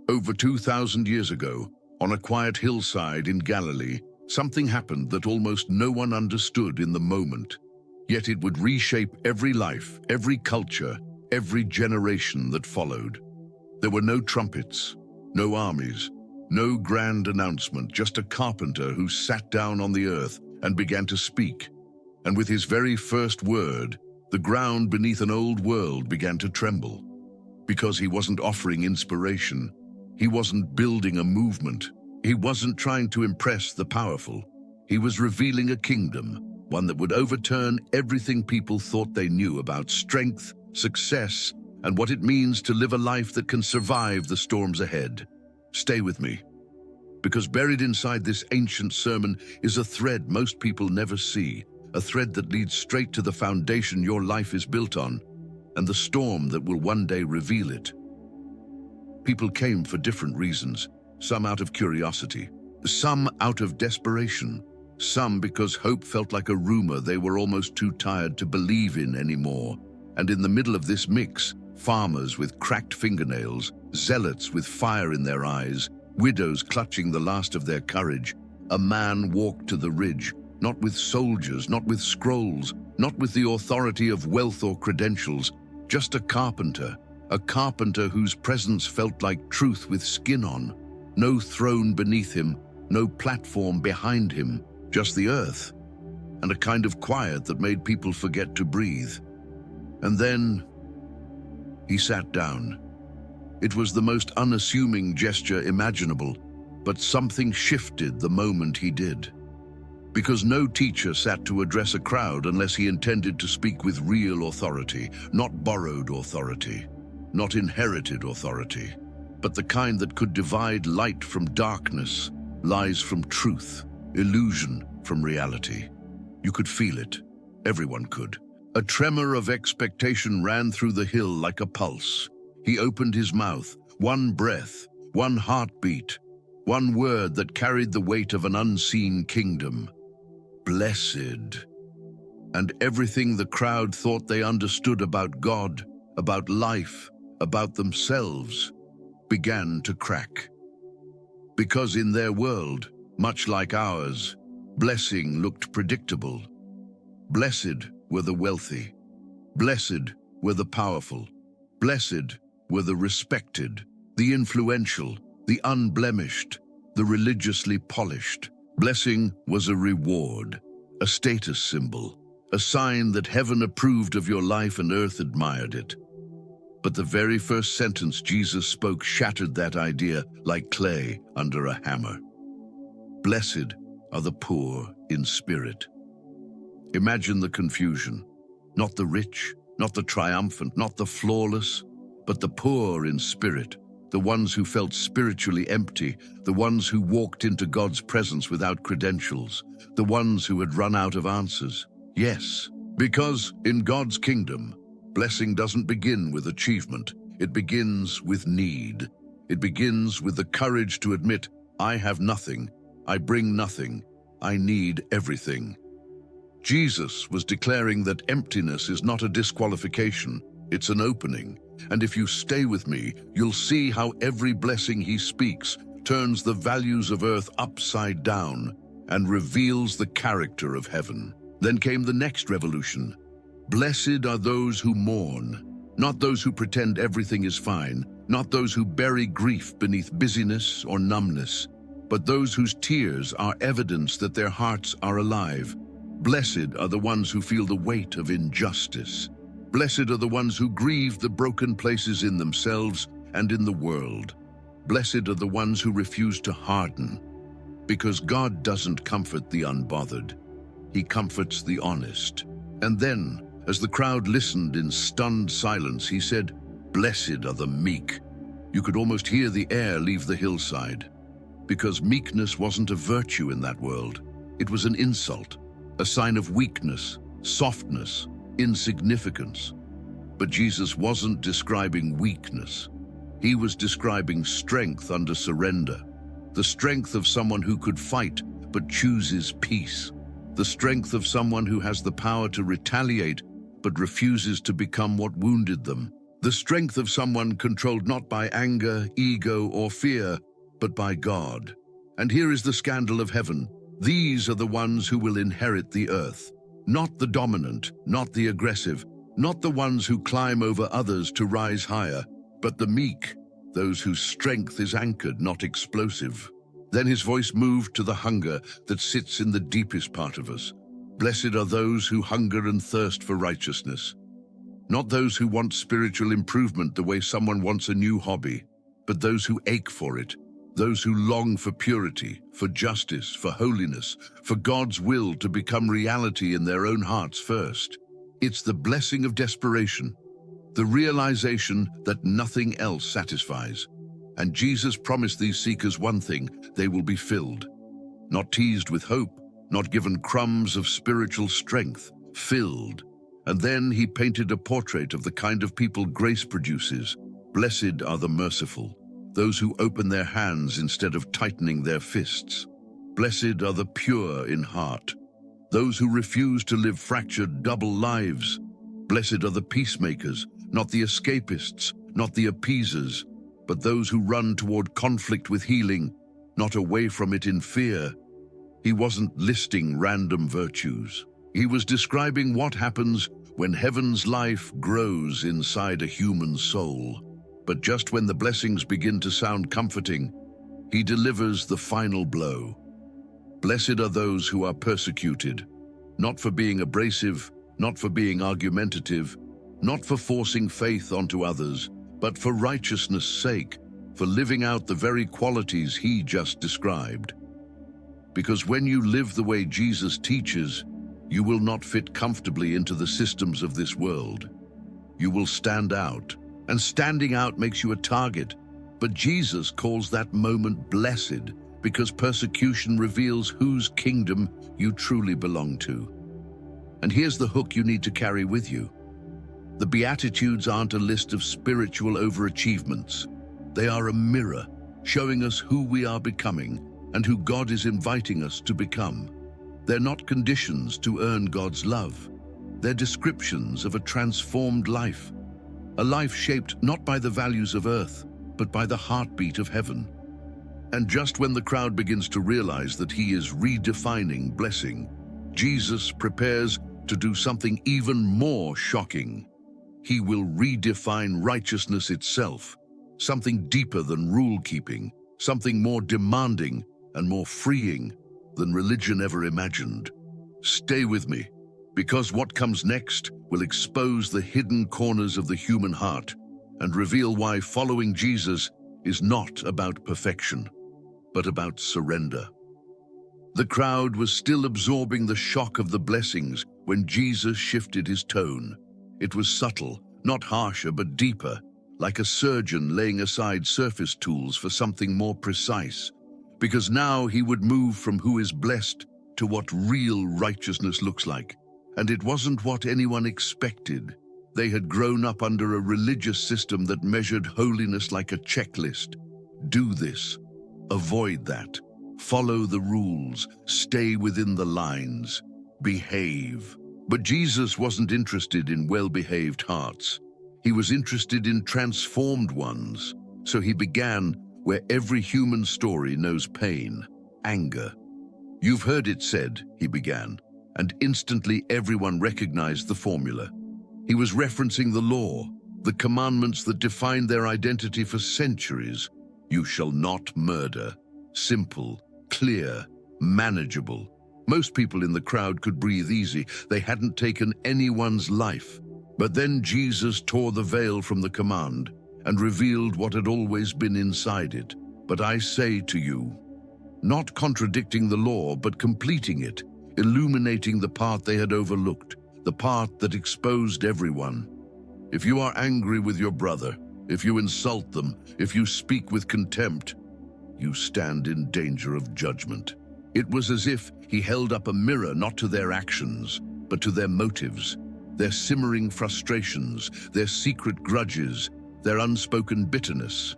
Over 2,000 years ago, on a quiet hillside in Galilee, something happened that almost no one understood in the moment. Yet it would reshape every life, every culture, every generation that followed. There were no trumpets, no armies, no grand announcement, just a carpenter who sat down on the earth and began to speak. And with his very first word, the ground beneath an old world began to tremble. Because he wasn't offering inspiration, he wasn't building a movement, he wasn't trying to impress the powerful. He was revealing a kingdom, one that would overturn everything people thought they knew about strength, success, and what it means to live a life that can survive the storms ahead. Stay with me, because buried inside this ancient sermon is a thread most people never see, a thread that leads straight to the foundation your life is built on, and the storm that will one day reveal it. People came for different reasons, some out of curiosity, some out of desperation, some because hope felt like a rumor they were almost too tired to believe in anymore. And in the middle of this mix, farmers with cracked fingernails, zealots with fire in their eyes, widows clutching the last of their courage, a man walked to the ridge, not with soldiers, not with scrolls, not with the authority of wealth or credentials, just a carpenter whose presence felt like truth with skin on. No throne beneath him, no platform behind him, just the earth, and a kind of quiet that made people forget to breathe. And then he sat down. It was the most unassuming gesture imaginable, but something shifted the moment he did. Because no teacher sat to address a crowd unless he intended to speak with real authority, not borrowed authority, not inherited authority, but the kind that could divide light from darkness, lies from truth, illusion from reality. You could feel it. Everyone could. A tremor of expectation ran through the hill like a pulse. He opened his mouth, one breath, one heartbeat, one word that carried the weight of an unseen kingdom. Blessed. And everything the crowd thought they understood about God, about life, about themselves, began to crack. Because in their world, much like ours, blessing looked predictable. Blessed were the wealthy. Blessed were the powerful. Blessed were the respected, the influential, the unblemished, the religiously polished. Blessing was a reward, a status symbol, a sign that heaven approved of your life and earth admired it. But the very first sentence Jesus spoke shattered that idea like clay under a hammer. Blessed are the poor in spirit. Imagine the confusion. Not the rich, not the triumphant, not the flawless, but the poor in spirit, the ones who felt spiritually empty, the ones who walked into God's presence without credentials, the ones who had run out of answers. Yes, because in God's kingdom, blessing doesn't begin with achievement. It begins with need. It begins with the courage to admit, I have nothing, I bring nothing, I need everything. Jesus was declaring that emptiness is not a disqualification, it's an opening. And if you stay with me, you'll see how every blessing he speaks turns the values of earth upside down and reveals the character of heaven. Then came the next revolution. Blessed are those who mourn, not those who pretend everything is fine, not those who bury grief beneath busyness or numbness, but those whose tears are evidence that their hearts are alive. Blessed are the ones who feel the weight of injustice. Blessed are the ones who grieve the broken places in themselves and in the world. Blessed are the ones who refuse to harden, because God doesn't comfort the unbothered. He comforts the honest. And then, as the crowd listened in stunned silence, he said, Blessed are the meek. You could almost hear the air leave the hillside, because meekness wasn't a virtue in that world. It was an insult, a sign of weakness, softness, insignificance. But Jesus wasn't describing weakness. He was describing strength under surrender, the strength of someone who could fight but chooses peace, the strength of someone who has the power to retaliate but refuses to become what wounded them, The strength of someone controlled not by anger, ego, or fear, but by God. And here is the scandal of heaven. These are the ones who will inherit the earth. Not the dominant, not the aggressive, not the ones who climb over others to rise higher, but the meek, those whose strength is anchored, not explosive. Then his voice moved to the hunger that sits in the deepest part of us. Blessed are those who hunger and thirst for righteousness. Not those who want spiritual improvement the way someone wants a new hobby, but those who ache for it, those who long for purity, for justice, for holiness, for God's will to become reality in their own hearts first. It's the blessing of desperation, the realization that nothing else satisfies. And Jesus promised these seekers one thing: they will be filled. Not teased with hope, not given crumbs of spiritual strength, filled. And then he painted a portrait of the kind of people grace produces. Blessed are the merciful, those who open their hands instead of tightening their fists. Blessed are the pure in heart, those who refuse to live fractured double lives. Blessed are the peacemakers, not the escapists, not the appeasers, but those who run toward conflict with healing, not away from it in fear. He wasn't listing random virtues. He was describing what happens when heaven's life grows inside a human soul. But just when the blessings begin to sound comforting, he delivers the final blow. Blessed are those who are persecuted, not for being abrasive, not for being argumentative, not for forcing faith onto others, but for righteousness' sake, for living out the very qualities he just described. Because when you live the way Jesus teaches, you will not fit comfortably into the systems of this world. You will stand out. And standing out makes you a target. But Jesus calls that moment blessed, because persecution reveals whose kingdom you truly belong to. And here's the hook you need to carry with you. The Beatitudes aren't a list of spiritual overachievements. They are a mirror, showing us who we are becoming and who God is inviting us to become. They're not conditions to earn God's love. They're descriptions of a transformed life. A life shaped not by the values of earth, but by the heartbeat of heaven. And just when the crowd begins to realize that he is redefining blessing, Jesus prepares to do something even more shocking. He will redefine righteousness itself, something deeper than rule-keeping, something more demanding and more freeing than religion ever imagined. Stay with me, because what comes next will expose the hidden corners of the human heart and reveal why following Jesus is not about perfection, but about surrender. The crowd was still absorbing the shock of the blessings when Jesus shifted his tone. It was subtle, not harsher, but deeper, like a surgeon laying aside surface tools for something more precise, because now he would move from who is blessed to what real righteousness looks like. And it wasn't what anyone expected. They had grown up under a religious system that measured holiness like a checklist. Do this, avoid that, follow the rules, stay within the lines, behave. But Jesus wasn't interested in well-behaved hearts. He was interested in transformed ones. So he began where every human story knows pain, anger. You've heard it said, he began, and instantly everyone recognized the formula. He was referencing the law, the commandments that defined their identity for centuries. You shall not murder. Simple, clear, manageable. Most people in the crowd could breathe easy. They hadn't taken anyone's life. But then Jesus tore the veil from the command and revealed what had always been inside it. But I say to you, not contradicting the law, but completing it, illuminating the part they had overlooked, the part that exposed everyone. If you are angry with your brother, if you insult them, if you speak with contempt, you stand in danger of judgment. It was as if he held up a mirror not to their actions, but to their motives, their simmering frustrations, their secret grudges, their unspoken bitterness.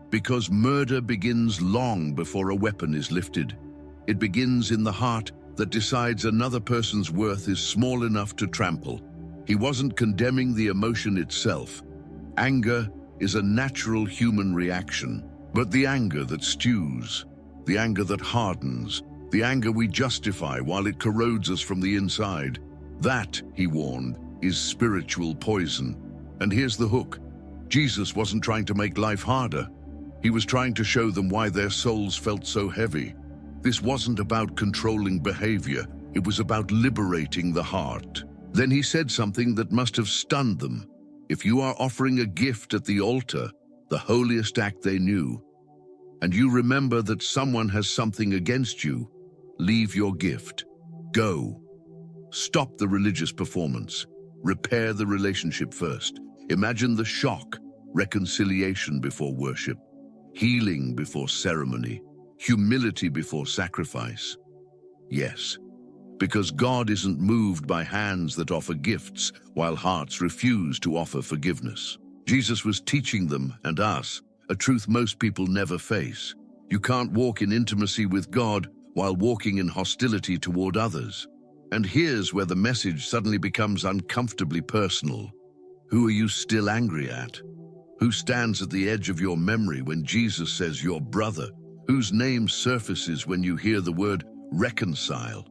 Because murder begins long before a weapon is lifted. It begins in the heart that decides another person's worth is small enough to trample. He wasn't condemning the emotion itself, Anger is a natural human reaction, but the anger that stews, the anger that hardens, the anger we justify while it corrodes us from the inside, that, he warned, is spiritual poison. And here's the hook. Jesus wasn't trying to make life harder. He was trying to show them why their souls felt so heavy. This wasn't about controlling behavior. It was about liberating the heart. Then he said something that must have stunned them. If you are offering a gift at the altar, the holiest act they knew, and you remember that someone has something against you, leave your gift. Go. Stop the religious performance. Repair the relationship first. Imagine the shock, reconciliation before worship, healing before ceremony, humility before sacrifice. Yes, because God isn't moved by hands that offer gifts while hearts refuse to offer forgiveness. Jesus was teaching them and us a truth most people never face. You can't walk in intimacy with God while walking in hostility toward others. And here's where the message suddenly becomes uncomfortably personal. Who are you still angry at? Who stands at the edge of your memory when Jesus says your brother? Whose name surfaces when you hear the word reconcile?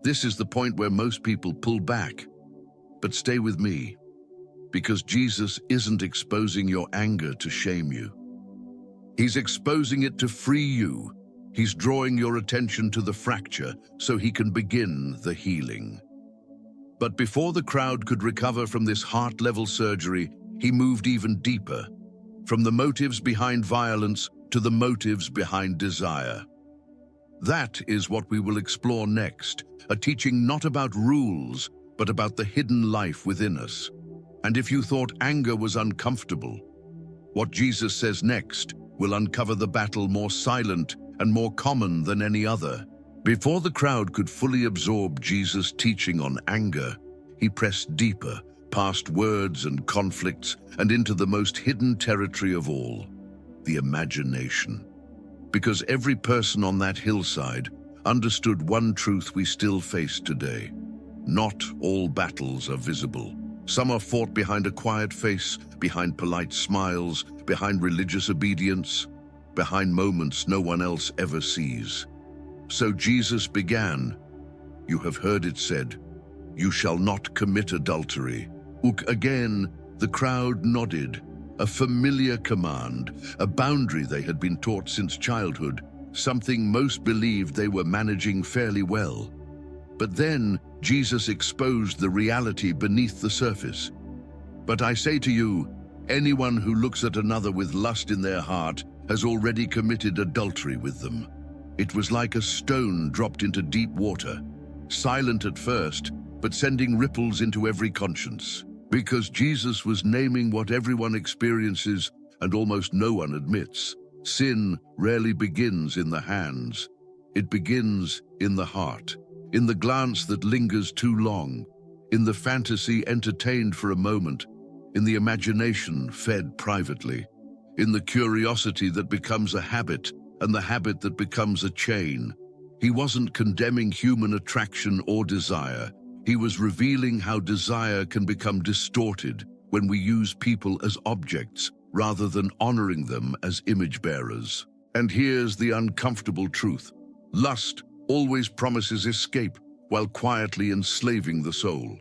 This is the point where most people pull back. But stay with me, because Jesus isn't exposing your anger to shame you. He's exposing it to free you. He's drawing your attention to the fracture so he can begin the healing. But before the crowd could recover from this heart-level surgery, he moved even deeper, from the motives behind violence to the motives behind desire. That is what we will explore next, a teaching not about rules, but about the hidden life within us. And if you thought anger was uncomfortable, what Jesus says next will uncover the battle more silent and more common than any other. Before the crowd could fully absorb Jesus' teaching on anger, he pressed deeper, past words and conflicts, and into the most hidden territory of all, the imagination. Because every person on that hillside understood one truth we still face today. Not all battles are visible. Some are fought behind a quiet face, behind polite smiles, behind religious obedience, behind moments no one else ever sees. So Jesus began, "You have heard it said, you shall not commit adultery." Again, the crowd nodded. A familiar command, a boundary they had been taught since childhood, something most believed they were managing fairly well. But then Jesus exposed the reality beneath the surface. "But I say to you, anyone who looks at another with lust in their heart has already committed adultery with them." It was like a stone dropped into deep water, silent at first, but sending ripples into every conscience. Because Jesus was naming what everyone experiences and almost no one admits. Sin rarely begins in the hands. It begins in the heart, in the glance that lingers too long, in the fantasy entertained for a moment, in the imagination fed privately, in the curiosity that becomes a habit and the habit that becomes a chain. He wasn't condemning human attraction or desire. He was revealing how desire can become distorted when we use people as objects rather than honoring them as image bearers. And here's the uncomfortable truth. Lust always promises escape while quietly enslaving the soul.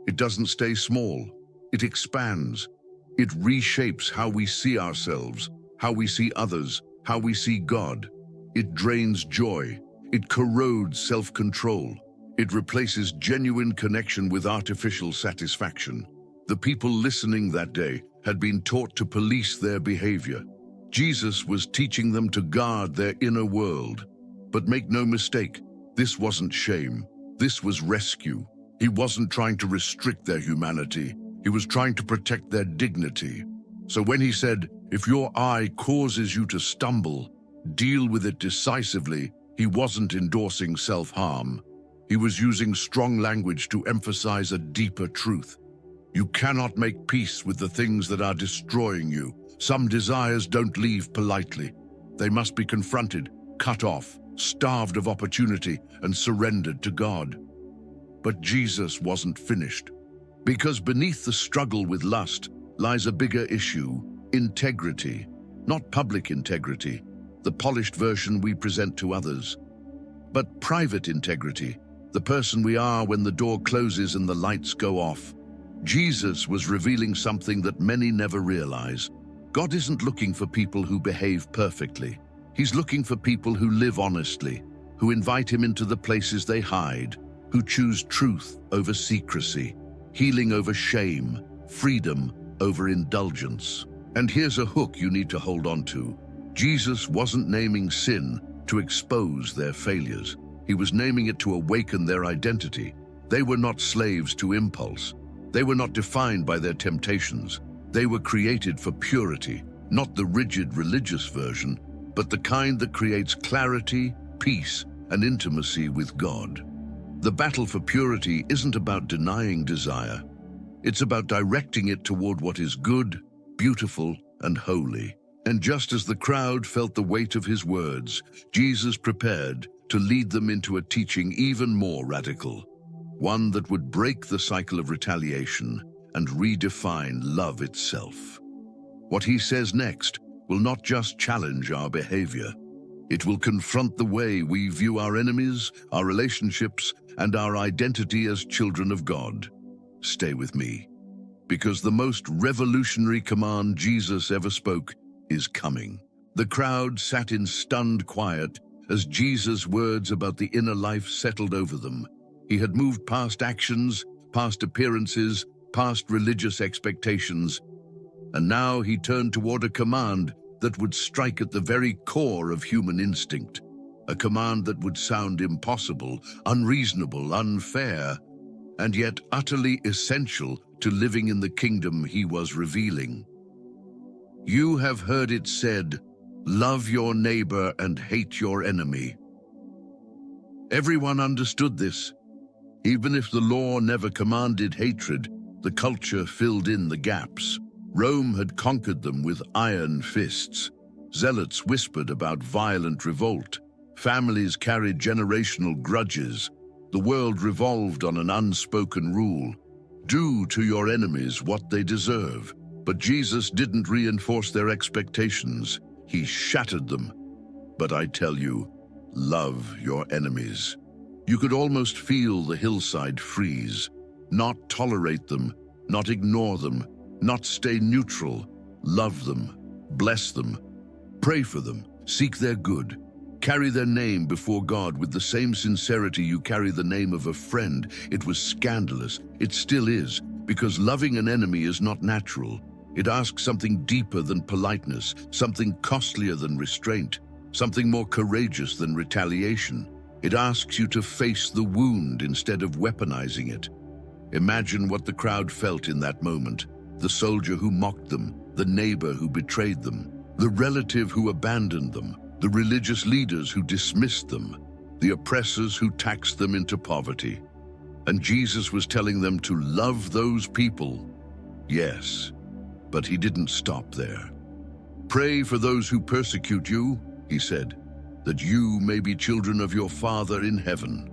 It doesn't stay small. It expands. It reshapes how we see ourselves, how we see others, how we see God. It drains joy. It corrodes self-control. It replaces genuine connection with artificial satisfaction. The people listening that day had been taught to police their behavior. Jesus was teaching them to guard their inner world. But make no mistake, this wasn't shame. This was rescue. He wasn't trying to restrict their humanity. He was trying to protect their dignity. So when he said, "If your eye causes you to stumble, deal with it decisively," he wasn't endorsing self-harm. He was using strong language to emphasize a deeper truth. You cannot make peace with the things that are destroying you. Some desires don't leave politely. They must be confronted, cut off, starved of opportunity, and surrendered to God. But Jesus wasn't finished. Because beneath the struggle with lust lies a bigger issue: integrity. Not public integrity, the polished version we present to others, but private integrity, the person we are when the door closes and the lights go off. Jesus was revealing something that many never realize. God isn't looking for people who behave perfectly. He's looking for people who live honestly, who invite him into the places they hide, who choose truth over secrecy, healing over shame, freedom over indulgence. And here's a hook you need to hold on to. Jesus wasn't naming sin to expose their failures. He was naming it to awaken their identity. They were not slaves to impulse. They were not defined by their temptations. They were created for purity, not the rigid religious version, but the kind that creates clarity, peace, and intimacy with God. The battle for purity isn't about denying desire. It's about directing it toward what is good, beautiful, and holy. And just as the crowd felt the weight of his words, Jesus prepared to lead them into a teaching even more radical, one that would break the cycle of retaliation and redefine love itself. What he says next will not just challenge our behavior. It will confront the way we view our enemies, our relationships, and our identity as children of God. Stay with me, because the most revolutionary command Jesus ever spoke is coming. The crowd sat in stunned quiet as Jesus' words about the inner life settled over them. He had moved past actions, past appearances, past religious expectations, and now he turned toward a command that would strike at the very core of human instinct, a command that would sound impossible, unreasonable, unfair, and yet utterly essential to living in the kingdom he was revealing. You have heard it said, "Love your neighbor and hate your enemy." Everyone understood this. Even if the law never commanded hatred, the culture filled in the gaps. Rome had conquered them with iron fists. Zealots whispered about violent revolt. Families carried generational grudges. The world revolved on an unspoken rule: do to your enemies what they deserve. But Jesus didn't reinforce their expectations. He shattered them. But I tell you, love your enemies. You could almost feel the hillside freeze. Not tolerate them, not ignore them, not stay neutral. Love them, bless them, pray for them, seek their good. Carry their name before God with the same sincerity you carry the name of a friend. It was scandalous. It still is, because loving an enemy is not natural. It asks something deeper than politeness, something costlier than restraint, something more courageous than retaliation. It asks you to face the wound instead of weaponizing it. Imagine what the crowd felt in that moment. The soldier who mocked them, the neighbor who betrayed them, the relative who abandoned them, the religious leaders who dismissed them, the oppressors who taxed them into poverty. And Jesus was telling them to love those people. Yes, but he didn't stop there. Pray for those who persecute you, he said, that you may be children of your Father in heaven.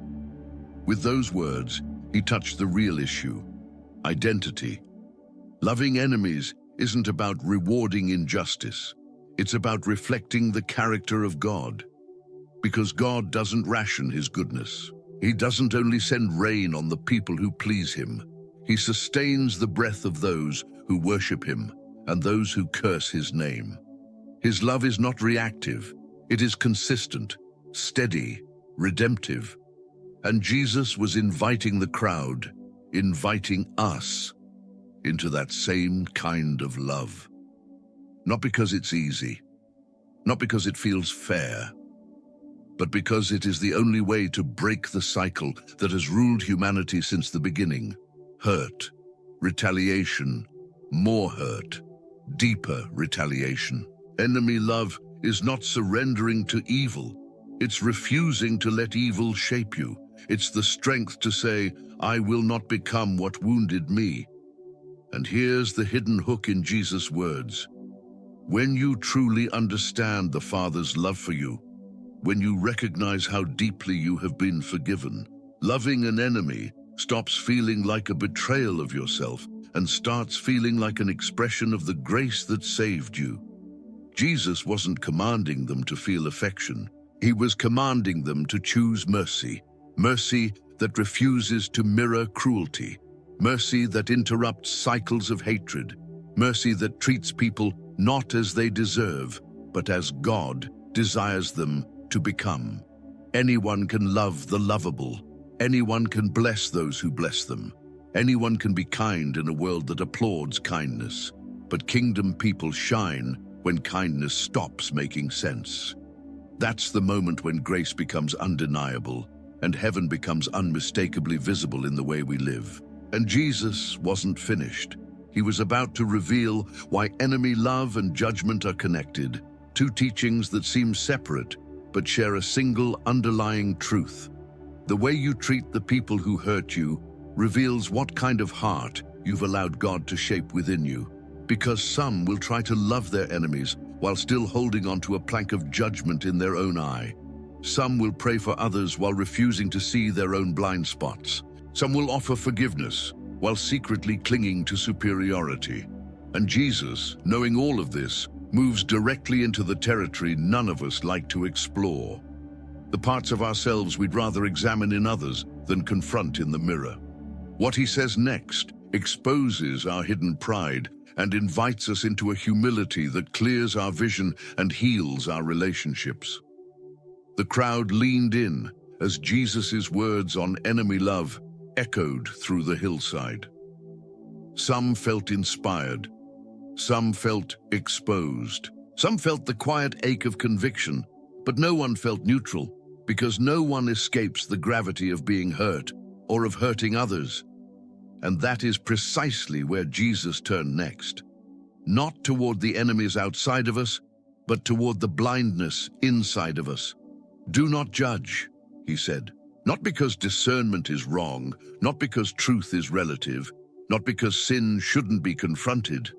With those words, he touched the real issue: identity. Loving enemies isn't about rewarding injustice. It's about reflecting the character of God. Because God doesn't ration his goodness. He doesn't only send rain on the people who please him. He sustains the breath of those who worship him and those who curse his name. His love is not reactive. It is consistent, steady, redemptive. And Jesus was inviting the crowd, inviting us into that same kind of love. Not because it's easy, not because it feels fair, but because it is the only way to break the cycle that has ruled humanity since the beginning. Hurt, retaliation, more hurt, deeper retaliation. Enemy love is not surrendering to evil. It's refusing to let evil shape you. It's the strength to say, I will not become what wounded me. And here's the hidden hook in Jesus' words. When you truly understand the Father's love for you, when you recognize how deeply you have been forgiven, loving an enemy stops feeling like a betrayal of yourself and starts feeling like an expression of the grace that saved you. Jesus wasn't commanding them to feel affection. He was commanding them to choose mercy, mercy that refuses to mirror cruelty, mercy that interrupts cycles of hatred, mercy that treats people not as they deserve, but as God desires them to become. Anyone can love the lovable. Anyone can bless those who bless them. Anyone can be kind in a world that applauds kindness. But kingdom people shine when kindness stops making sense. That's the moment when grace becomes undeniable and heaven becomes unmistakably visible in the way we live. And Jesus wasn't finished. He was about to reveal why enemy love and judgment are connected, two teachings that seem separate but share a single underlying truth. The way you treat the people who hurt you reveals what kind of heart you've allowed God to shape within you, because some will try to love their enemies while still holding onto a plank of judgment in their own eye. Some will pray for others while refusing to see their own blind spots. Some will offer forgiveness while secretly clinging to superiority. And Jesus, knowing all of this, moves directly into the territory none of us like to explore. The parts of ourselves we'd rather examine in others than confront in the mirror. What he says next exposes our hidden pride and invites us into a humility that clears our vision and heals our relationships. The crowd leaned in as Jesus' words on enemy love echoed through the hillside. Some felt inspired. Some felt exposed. Some felt the quiet ache of conviction, but no one felt neutral, because no one escapes the gravity of being hurt or of hurting others. And that is precisely where Jesus turned next. Not toward the enemies outside of us, but toward the blindness inside of us. Do not judge, he said, not because discernment is wrong, not because truth is relative, not because sin shouldn't be confronted,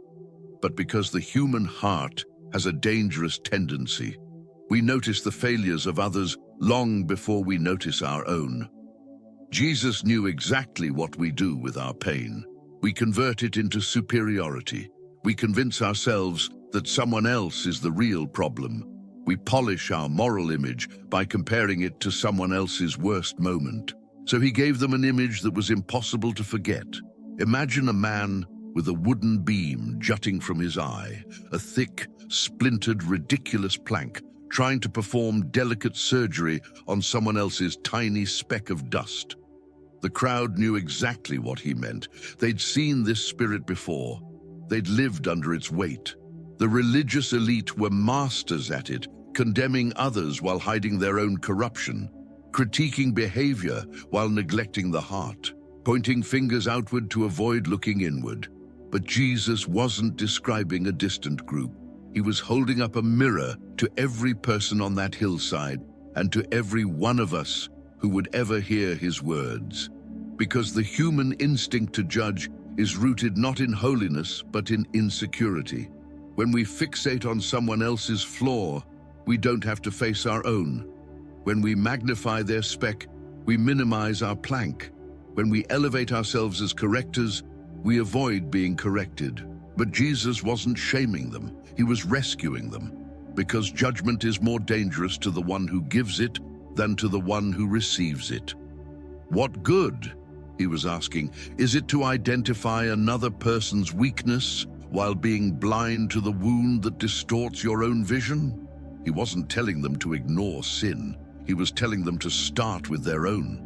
but because the human heart has a dangerous tendency. We notice the failures of others long before we notice our own. Jesus knew exactly what we do with our pain. We convert it into superiority. We convince ourselves that someone else is the real problem. We polish our moral image by comparing it to someone else's worst moment. So he gave them an image that was impossible to forget. Imagine a man with a wooden beam jutting from his eye, a thick, splintered, ridiculous plank, trying to perform delicate surgery on someone else's tiny speck of dust. The crowd knew exactly what he meant. They'd seen this spirit before. They'd lived under its weight. The religious elite were masters at it, condemning others while hiding their own corruption, critiquing behavior while neglecting the heart, pointing fingers outward to avoid looking inward. But Jesus wasn't describing a distant group. He was holding up a mirror to every person on that hillside and to every one of us who would ever hear his words. Because the human instinct to judge is rooted not in holiness, but in insecurity. When we fixate on someone else's flaw, we don't have to face our own. When we magnify their speck, we minimize our plank. When we elevate ourselves as correctors, we avoid being corrected. But Jesus wasn't shaming them. He was rescuing them. Because judgment is more dangerous to the one who gives it than to the one who receives it. What good, he was asking, is it to identify another person's weakness while being blind to the wound that distorts your own vision? He wasn't telling them to ignore sin. He was telling them to start with their own.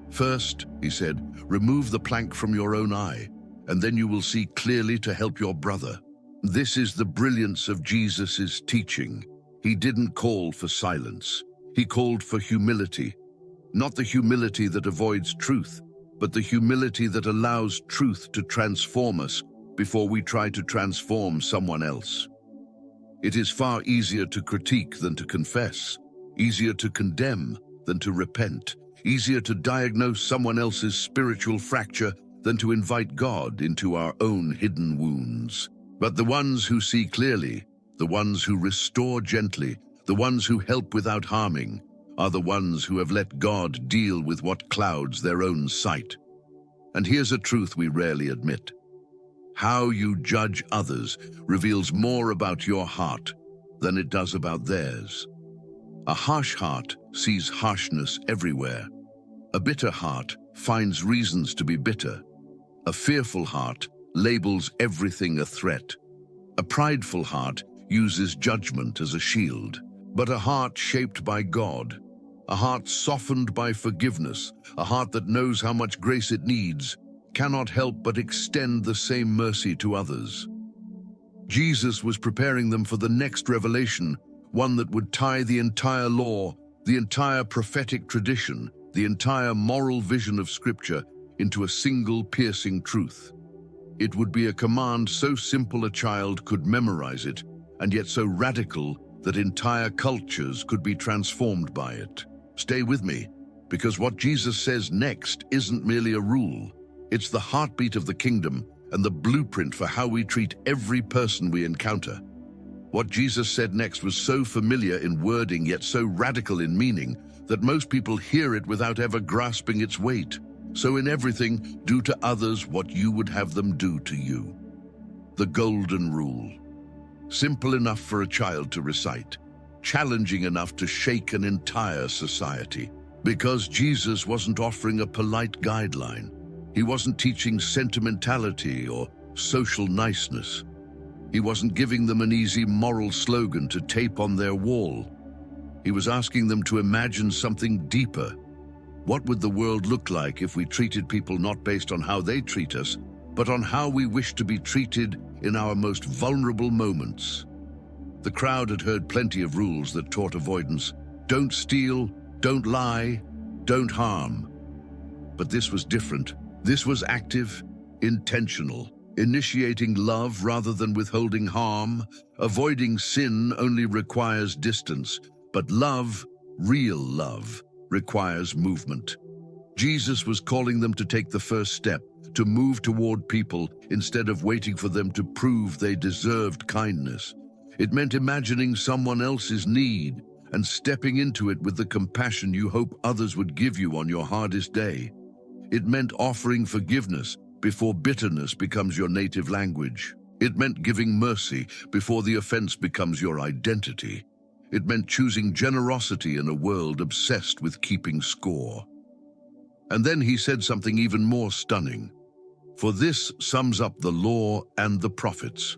First, he said, remove the plank from your own eye, and then you will see clearly to help your brother. This is the brilliance of Jesus' teaching. He didn't call for silence. He called for humility. Not the humility that avoids truth, but the humility that allows truth to transform us before we try to transform someone else. It is far easier to critique than to confess, easier to condemn than to repent, easier to diagnose someone else's spiritual fracture than to invite God into our own hidden wounds. But the ones who see clearly, the ones who restore gently, the ones who help without harming, are the ones who have let God deal with what clouds their own sight. And here's a truth we rarely admit. How you judge others reveals more about your heart than it does about theirs. A harsh heart sees harshness everywhere. A bitter heart finds reasons to be bitter. A fearful heart labels everything a threat. A prideful heart uses judgment as a shield. But a heart shaped by God, a heart softened by forgiveness, a heart that knows how much grace it needs, cannot help but extend the same mercy to others. Jesus was preparing them for the next revelation, one that would tie the entire law, the entire prophetic tradition, the entire moral vision of Scripture into a single piercing truth. It would be a command so simple a child could memorize it, and yet so radical that entire cultures could be transformed by it. Stay with me, because what Jesus says next isn't merely a rule. It's the heartbeat of the kingdom and the blueprint for how we treat every person we encounter. What Jesus said next was so familiar in wording yet so radical in meaning that most people hear it without ever grasping its weight. So in everything, do to others what you would have them do to you. The golden rule. Simple enough for a child to recite, challenging enough to shake an entire society. Because Jesus wasn't offering a polite guideline. He wasn't teaching sentimentality or social niceness. He wasn't giving them an easy moral slogan to tape on their wall. He was asking them to imagine something deeper. What would the world look like if we treated people not based on how they treat us, but on how we wish to be treated in our most vulnerable moments? The crowd had heard plenty of rules that taught avoidance. Don't steal, don't lie, don't harm. But this was different. This was active, intentional, initiating love rather than withholding harm. Avoiding sin only requires distance, but love, real love, requires movement. Jesus was calling them to take the first step, to move toward people instead of waiting for them to prove they deserved kindness. It meant imagining someone else's need and stepping into it with the compassion you hope others would give you on your hardest day. It meant offering forgiveness before bitterness becomes your native language. It meant giving mercy before the offense becomes your identity. It meant choosing generosity in a world obsessed with keeping score. And then he said something even more stunning. For this sums up the law and the prophets.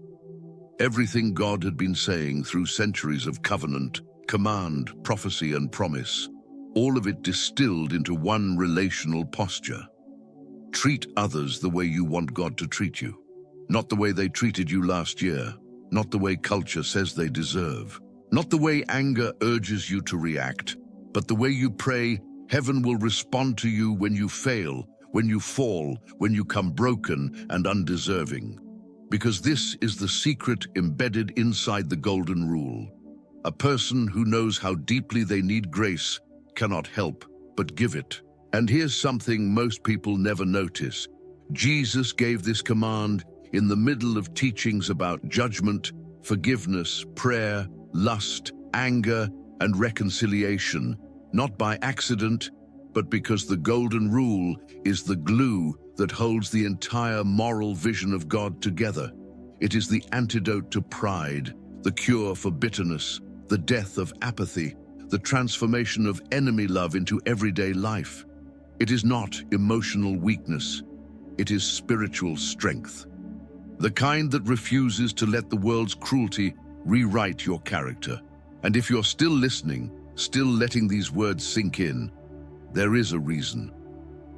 Everything God had been saying through centuries of covenant, command, prophecy, and promise, all of it distilled into one relational posture. Treat others the way you want God to treat you, not the way they treated you last year, not the way culture says they deserve, not the way anger urges you to react, but the way you pray, heaven will respond to you when you fail, when you fall, when you come broken and undeserving. Because this is the secret embedded inside the golden rule. A person who knows how deeply they need grace cannot help but give it. And here's something most people never notice. Jesus gave this command in the middle of teachings about judgment, forgiveness, prayer, lust, anger, and reconciliation, not by accident, but because the golden rule is the glue that holds the entire moral vision of God together. It is the antidote to pride, the cure for bitterness, the death of apathy, the transformation of enemy love into everyday life. It is not emotional weakness. It is spiritual strength. The kind that refuses to let the world's cruelty rewrite your character. And if you're still listening, still letting these words sink in, there is a reason.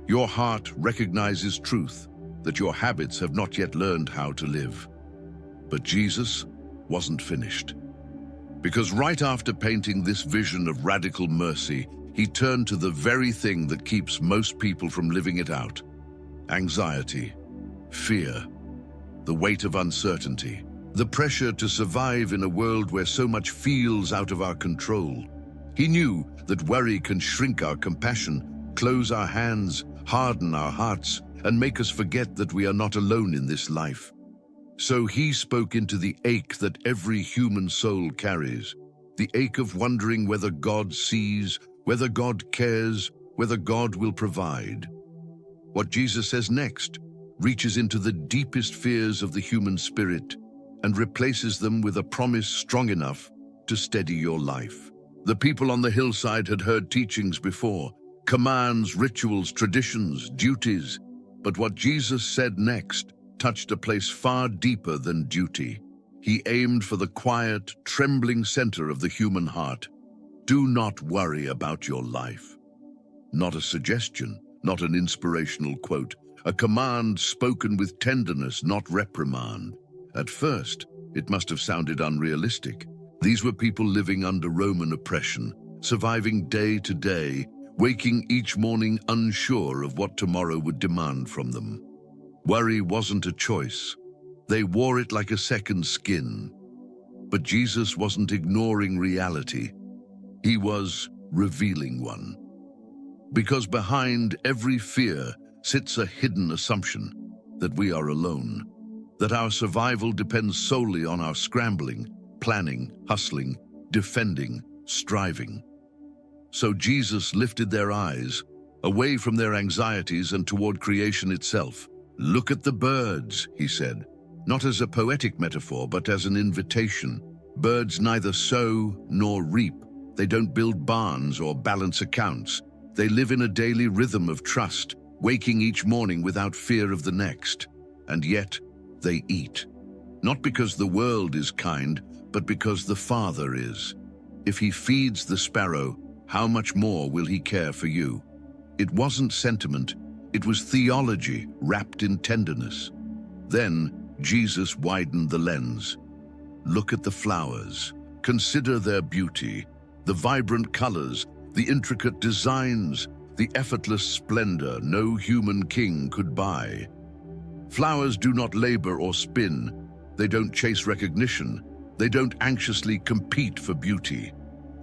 Your heart recognizes truth, that your habits have not yet learned how to live. But Jesus wasn't finished. Because right after painting this vision of radical mercy, he turned to the very thing that keeps most people from living it out. Anxiety, fear, the weight of uncertainty, the pressure to survive in a world where so much feels out of our control. He knew that worry can shrink our compassion, close our hands, harden our hearts, and make us forget that we are not alone in this life. So he spoke into the ache that every human soul carries, the ache of wondering whether God sees, whether God cares, whether God will provide. What Jesus says next reaches into the deepest fears of the human spirit and replaces them with a promise strong enough to steady your life. The people on the hillside had heard teachings before, commands, rituals, traditions, duties, but what Jesus said next touched a place far deeper than duty. He aimed for the quiet, trembling center of the human heart. Do not worry about your life. Not a suggestion, not an inspirational quote, a command spoken with tenderness, not reprimand. At first, it must have sounded unrealistic. These were people living under Roman oppression, surviving day to day, waking each morning unsure of what tomorrow would demand from them. Worry wasn't a choice. They wore it like a second skin. But Jesus wasn't ignoring reality. He was revealing one. Because behind every fear sits a hidden assumption that we are alone, that our survival depends solely on our scrambling, planning, hustling, defending, striving. So Jesus lifted their eyes away from their anxieties and toward creation itself. Look at the birds, he said, not as a poetic metaphor, but as an invitation. Birds neither sow nor reap. They don't build barns or balance accounts. They live in a daily rhythm of trust, waking each morning without fear of the next. And yet, they eat. Not because the world is kind, but because the Father is. If he feeds the sparrow, how much more will he care for you? It wasn't sentiment, it was theology wrapped in tenderness. Then Jesus widened the lens. Look at the flowers. Consider their beauty, the vibrant colors, the intricate designs, the effortless splendor no human king could buy. Flowers do not labor or spin. They don't chase recognition. They don't anxiously compete for beauty.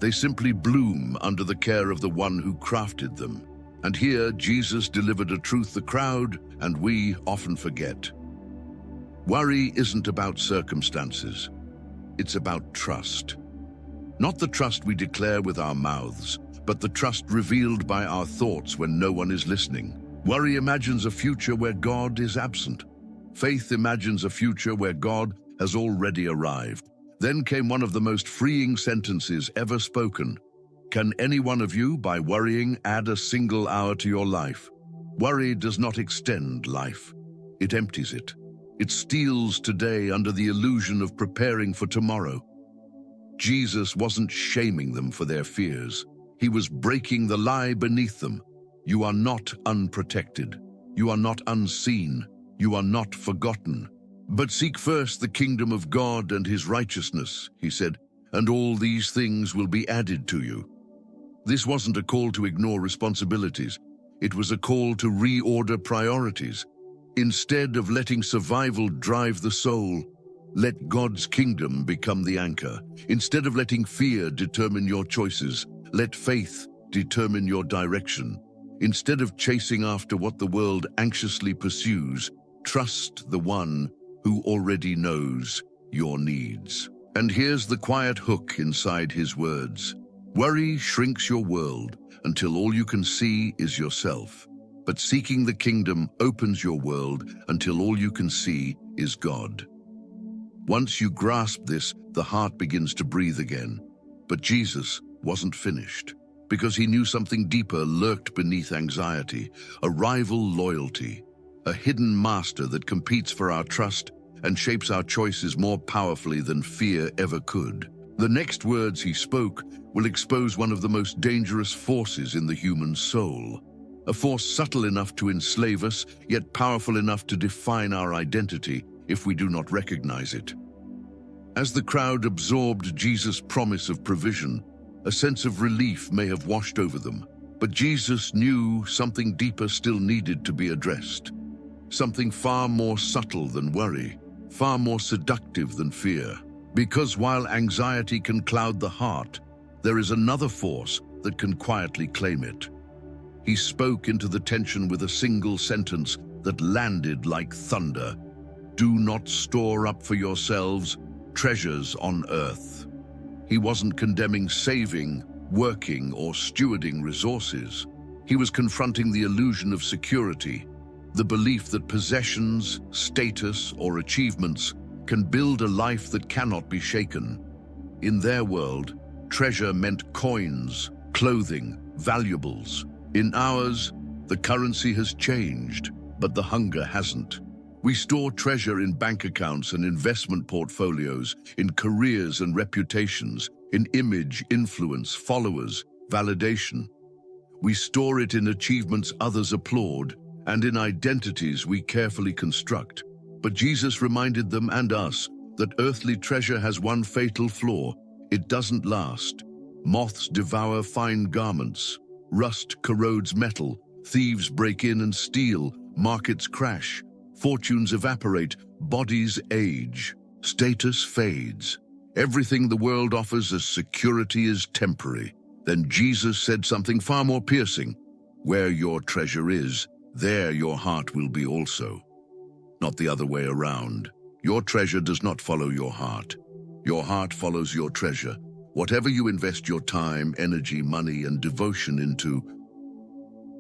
They simply bloom under the care of the one who crafted them. And here Jesus delivered a truth the crowd and we often forget. Worry isn't about circumstances. It's about trust. Not the trust we declare with our mouths, but the trust revealed by our thoughts when no one is listening. Worry imagines a future where God is absent. Faith imagines a future where God has already arrived. Then came one of the most freeing sentences ever spoken. Can any one of you, by worrying, add a single hour to your life? Worry does not extend life. It empties it. It steals today under the illusion of preparing for tomorrow. Jesus wasn't shaming them for their fears. He was breaking the lie beneath them. You are not unprotected. You are not unseen. You are not forgotten. But seek first the kingdom of God and his righteousness, he said, and all these things will be added to you. This wasn't a call to ignore responsibilities. It was a call to reorder priorities. Instead of letting survival drive the soul, let God's kingdom become the anchor. Instead of letting fear determine your choices, let faith determine your direction. Instead of chasing after what the world anxiously pursues, trust the one who already knows your needs. And here's the quiet hook inside his words. Worry shrinks your world until all you can see is yourself. But seeking the kingdom opens your world until all you can see is God. Once you grasp this, the heart begins to breathe again. But Jesus wasn't finished, because he knew something deeper lurked beneath anxiety, a rival loyalty, a hidden master that competes for our trust and shapes our choices more powerfully than fear ever could. The next words he spoke will expose one of the most dangerous forces in the human soul, a force subtle enough to enslave us, yet powerful enough to define our identity if we do not recognize it. As the crowd absorbed Jesus' promise of provision, a sense of relief may have washed over them, but Jesus knew something deeper still needed to be addressed. Something far more subtle than worry, far more seductive than fear. Because while anxiety can cloud the heart, there is another force that can quietly claim it. He spoke into the tension with a single sentence that landed like thunder. Do not store up for yourselves treasures on earth. He wasn't condemning saving, working, or stewarding resources. He was confronting the illusion of security, The belief that possessions, status, or achievements can build a life that cannot be shaken. In their world, treasure meant coins, clothing, valuables. In ours, the currency has changed, but the hunger hasn't. We store treasure in bank accounts and investment portfolios, in careers and reputations, in image, influence, followers, validation. We store it in achievements others applaud, and in identities we carefully construct. But Jesus reminded them and us that earthly treasure has one fatal flaw: it doesn't last. Moths devour fine garments, rust corrodes metal, thieves break in and steal, markets crash, fortunes evaporate, bodies age, status fades. Everything the world offers as security is temporary. Then Jesus said something far more piercing: where your treasure is, there your heart will be also. Not the other way around. Your treasure does not follow your heart. Your heart follows your treasure. Whatever you invest your time, energy, money, and devotion into,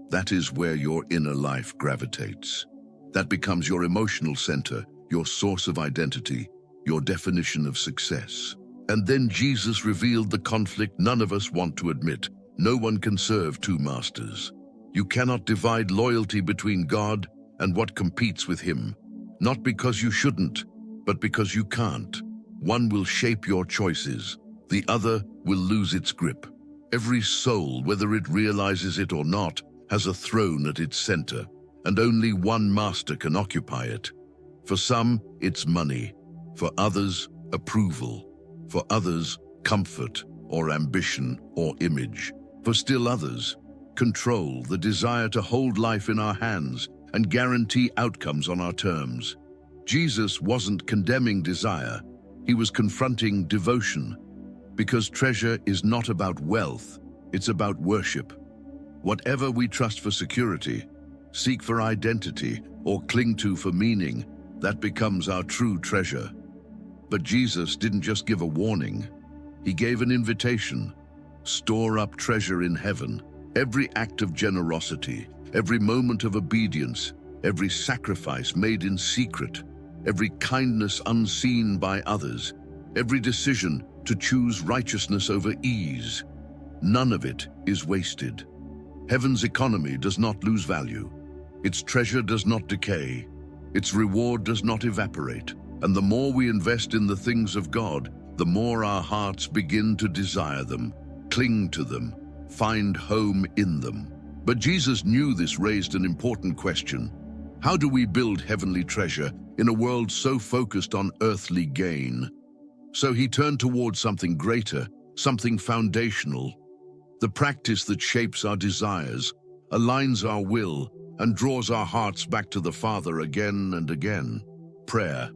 that is where your inner life gravitates. That becomes your emotional center, your source of identity, your definition of success. And then Jesus revealed the conflict none of us want to admit. No one can serve two masters. You cannot divide loyalty between God and what competes with Him. Not because you shouldn't, but because you can't. One will shape your choices. The other will lose its grip. Every soul, whether it realizes it or not, has a throne at its center, and only one master can occupy it. For some, it's money. For others, approval. For others, comfort or ambition or image. For still others, control, the desire to hold life in our hands and guarantee outcomes on our terms. Jesus wasn't condemning desire. He was confronting devotion. Because treasure is not about wealth, it's about worship. Whatever we trust for security, seek for identity, or cling to for meaning, that becomes our true treasure. But Jesus didn't just give a warning. He gave an invitation. Store up treasure in heaven. Every act of generosity, every moment of obedience, every sacrifice made in secret, every kindness unseen by others, every decision to choose righteousness over ease, none of it is wasted. Heaven's economy does not lose value. Its treasure does not decay. Its reward does not evaporate. And the more we invest in the things of God, the more our hearts begin to desire them, cling to them, find home in them. But Jesus knew this raised an important question. How do we build heavenly treasure in a world so focused on earthly gain? So he turned towards something greater, something foundational, the practice that shapes our desires, aligns our will, and draws our hearts back to the Father again and again. Prayer.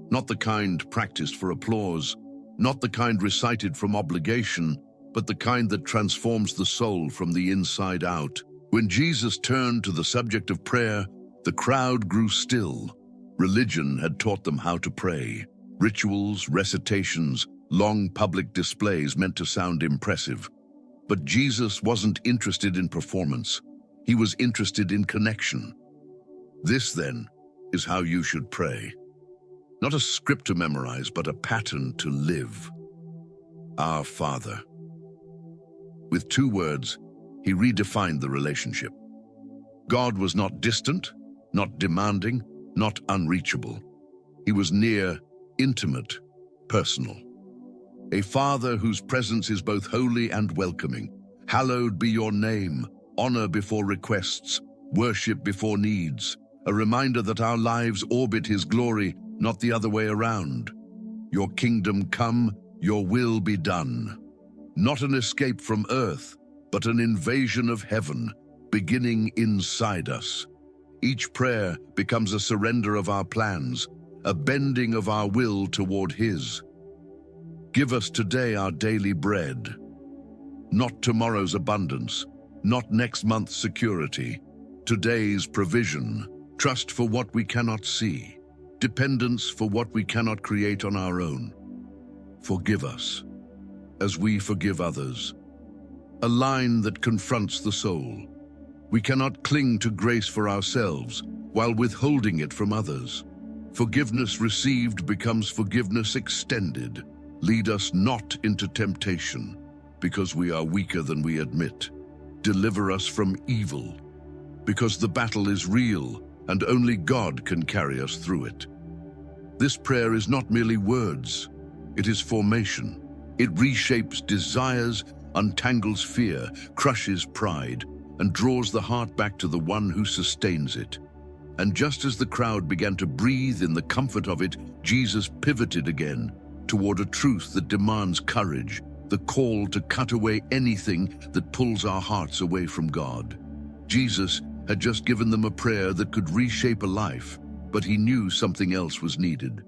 Not the kind practiced for applause, not the kind recited from obligation, but the kind that transforms the soul from the inside out. When Jesus turned to the subject of prayer, the crowd grew still. Religion had taught them how to pray. Rituals, recitations, long public displays meant to sound impressive. But Jesus wasn't interested in performance. He was interested in connection. This, then, is how you should pray. Not a script to memorize, but a pattern to live. Our Father. With 2 words, he redefined the relationship. God was not distant, not demanding, not unreachable. He was near, intimate, personal. A Father whose presence is both holy and welcoming. Hallowed be your name, honor before requests, worship before needs. A reminder that our lives orbit his glory, not the other way around. Your kingdom come, your will be done. Not an escape from earth, but an invasion of heaven, beginning inside us. Each prayer becomes a surrender of our plans, a bending of our will toward his. Give us today our daily bread. Not tomorrow's abundance, not next month's security. Today's provision, trust for what we cannot see, dependence for what we cannot create on our own. Forgive us, as we forgive others. A line that confronts the soul. We cannot cling to grace for ourselves, while withholding it from others. Forgiveness received becomes forgiveness extended. Lead us not into temptation, because we are weaker than we admit. Deliver us from evil, because the battle is real and only God can carry us through it. This prayer is not merely words, it is formation. It reshapes desires, untangles fear, crushes pride, and draws the heart back to the one who sustains it. And just as the crowd began to breathe in the comfort of it, Jesus pivoted again toward a truth that demands courage, the call to cut away anything that pulls our hearts away from God. Jesus had just given them a prayer that could reshape a life, but he knew something else was needed.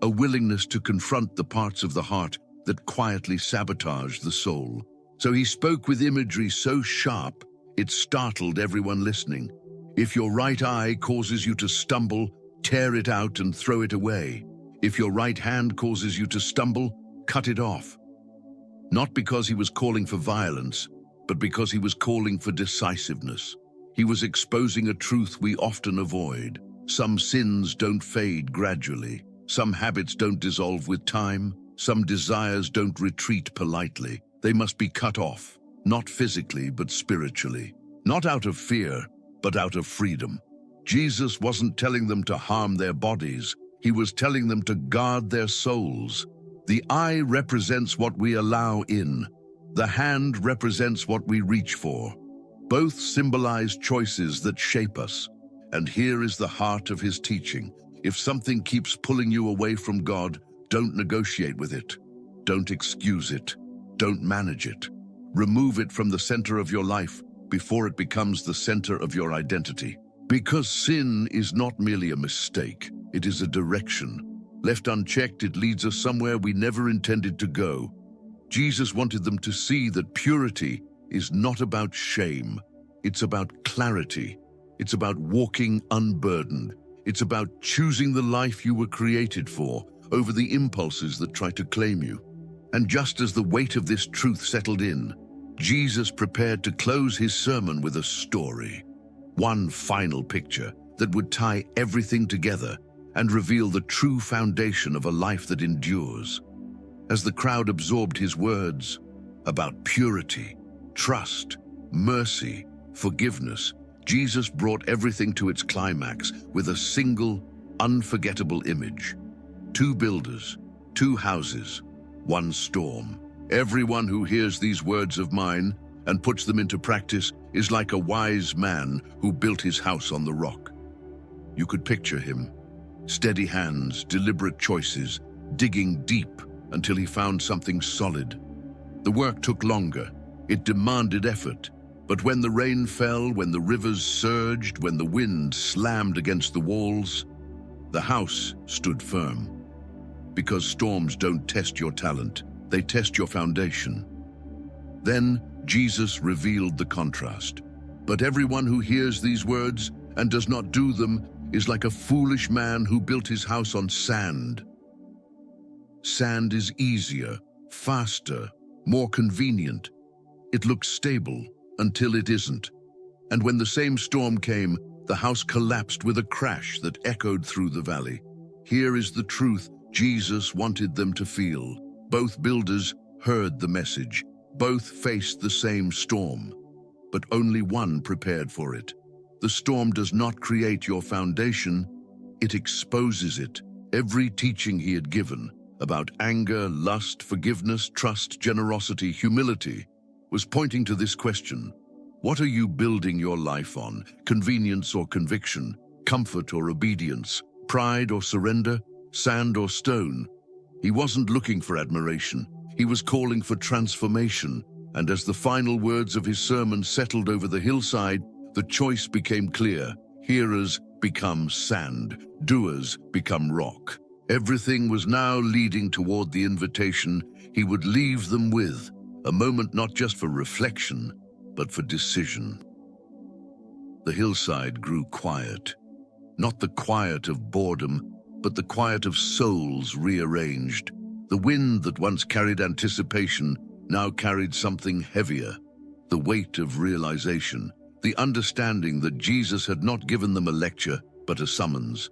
A willingness to confront the parts of the heart that quietly sabotage the soul. So he spoke with imagery so sharp, it startled everyone listening. If your right eye causes you to stumble, tear it out and throw it away. If your right hand causes you to stumble, cut it off. Not because he was calling for violence, but because he was calling for decisiveness. He was exposing a truth we often avoid. Some sins don't fade gradually. Some habits don't dissolve with time. Some desires don't retreat politely. They must be cut off, not physically, but spiritually. Not out of fear, but out of freedom. Jesus wasn't telling them to harm their bodies. He was telling them to guard their souls. The eye represents what we allow in. The hand represents what we reach for. Both symbolize choices that shape us. And here is the heart of his teaching. If something keeps pulling you away from God, don't negotiate with it. Don't excuse it. Don't manage it. Remove it from the center of your life before it becomes the center of your identity. Because sin is not merely a mistake, it is a direction. Left unchecked, it leads us somewhere we never intended to go. Jesus wanted them to see that purity is not about shame. It's about clarity. It's about walking unburdened. It's about choosing the life you were created for over the impulses that try to claim you. And just as the weight of this truth settled in, Jesus prepared to close his sermon with a story. One final picture that would tie everything together and reveal the true foundation of a life that endures. As the crowd absorbed his words about purity, trust, mercy, forgiveness, Jesus brought everything to its climax with a single, unforgettable image. 2 builders, 2 houses, 1 storm. Everyone who hears these words of mine and puts them into practice is like a wise man who built his house on the rock. You could picture him. Steady hands, deliberate choices, digging deep until he found something solid. The work took longer. It demanded effort. But when the rain fell, when the rivers surged, when the wind slammed against the walls, the house stood firm. Because storms don't test your talent, they test your foundation. Then Jesus revealed the contrast. But everyone who hears these words and does not do them is like a foolish man who built his house on sand. Sand is easier, faster, more convenient. It looks stable until it isn't. And when the same storm came, the house collapsed with a crash that echoed through the valley. Here is the truth Jesus wanted them to feel. Both builders heard the message. Both faced the same storm, but only one prepared for it. The storm does not create your foundation, it exposes it. Every teaching he had given about anger, lust, forgiveness, trust, generosity, humility was pointing to this question. What are you building your life on? Convenience or conviction? Comfort or obedience? Pride or surrender? Sand or stone? He wasn't looking for admiration. He was calling for transformation. And as the final words of his sermon settled over the hillside, the choice became clear. Hearers become sand. Doers become rock. Everything was now leading toward the invitation he would leave them with, a moment not just for reflection, but for decision. The hillside grew quiet. Not the quiet of boredom, but the quiet of souls rearranged. The wind that once carried anticipation now carried something heavier, the weight of realization, the understanding that Jesus had not given them a lecture, but a summons.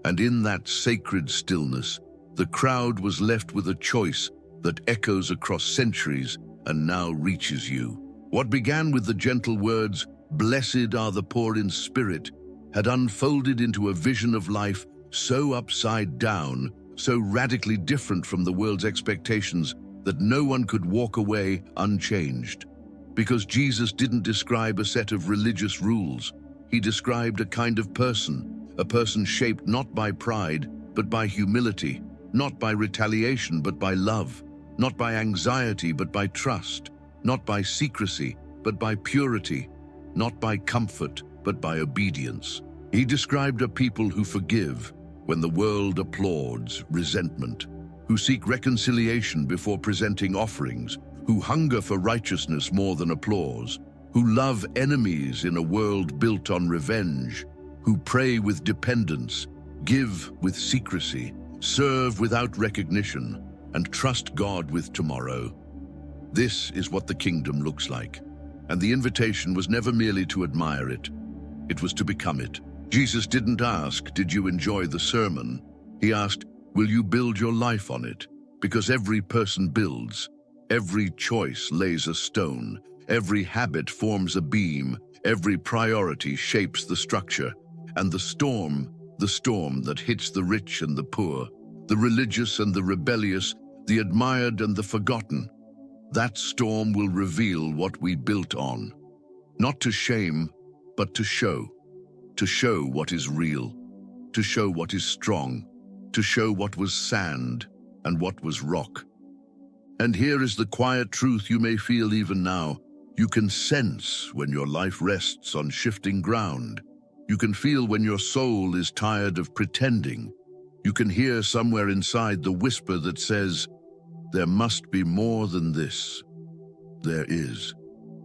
And in that sacred stillness, the crowd was left with a choice that echoes across centuries and now reaches you. What began with the gentle words, "Blessed are the poor in spirit," had unfolded into a vision of life so upside down, so radically different from the world's expectations that no one could walk away unchanged. Because Jesus didn't describe a set of religious rules. He described a kind of person, a person shaped not by pride, but by humility, not by retaliation, but by love, not by anxiety, but by trust, not by secrecy, but by purity, not by comfort, but by obedience. He described a people who forgive when the world applauds resentment, who seek reconciliation before presenting offerings, who hunger for righteousness more than applause, who love enemies in a world built on revenge, who pray with dependence, give with secrecy, serve without recognition, and trust God with tomorrow. This is what the kingdom looks like. And the invitation was never merely to admire it. It was to become it. Jesus didn't ask, "Did you enjoy the sermon?" He asked, "Will you build your life on it?" Because every person builds. Every choice lays a stone. Every habit forms a beam. Every priority shapes the structure. And the storm that hits the rich and the poor, the religious and the rebellious, the admired and the forgotten, that storm will reveal what we built on. Not to shame, but to show. To show what is real. To show what is strong. To show what was sand and what was rock. And here is the quiet truth you may feel even now. You can sense when your life rests on shifting ground. You can feel when your soul is tired of pretending. You can hear somewhere inside the whisper that says, "There must be more than this." There is.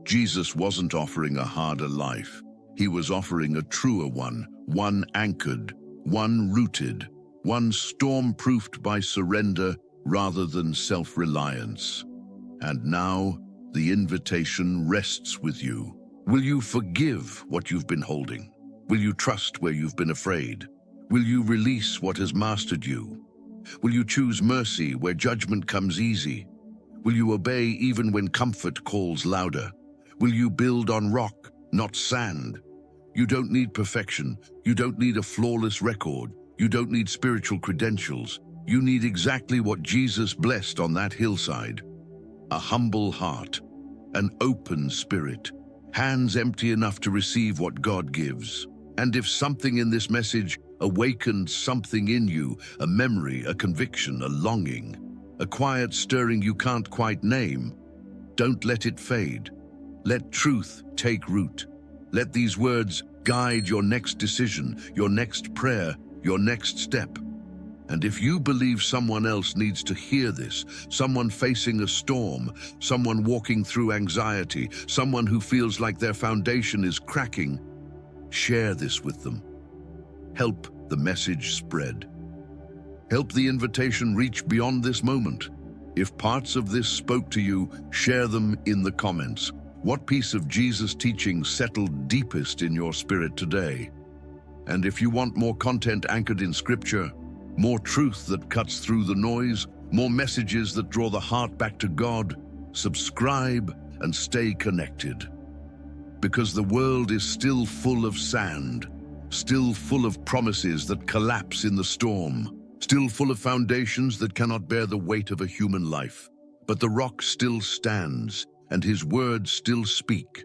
Jesus wasn't offering a harder life. He was offering a truer one anchored, one rooted, one storm-proofed by surrender rather than self-reliance. And now, the invitation rests with you. Will you forgive what you've been holding? Will you trust where you've been afraid? Will you release what has mastered you? Will you choose mercy where judgment comes easy? Will you obey even when comfort calls louder? Will you build on rock, not sand? You don't need perfection. You don't need a flawless record. You don't need spiritual credentials. You need exactly what Jesus blessed on that hillside. A humble heart, an open spirit, hands empty enough to receive what God gives. And if something in this message awakened something in you, a memory, a conviction, a longing, a quiet stirring you can't quite name, don't let it fade. Let truth take root. Let these words guide your next decision, your next prayer, your next step. And if you believe someone else needs to hear this, someone facing a storm, someone walking through anxiety, someone who feels like their foundation is cracking, share this with them. Help the message spread. Help the invitation reach beyond this moment. If parts of this spoke to you, share them in the comments. What piece of Jesus' teaching settled deepest in your spirit today? And if you want more content anchored in Scripture, more truth that cuts through the noise, more messages that draw the heart back to God, subscribe and stay connected. Because the world is still full of sand, still full of promises that collapse in the storm, still full of foundations that cannot bear the weight of a human life. But the rock still stands, and his words still speak.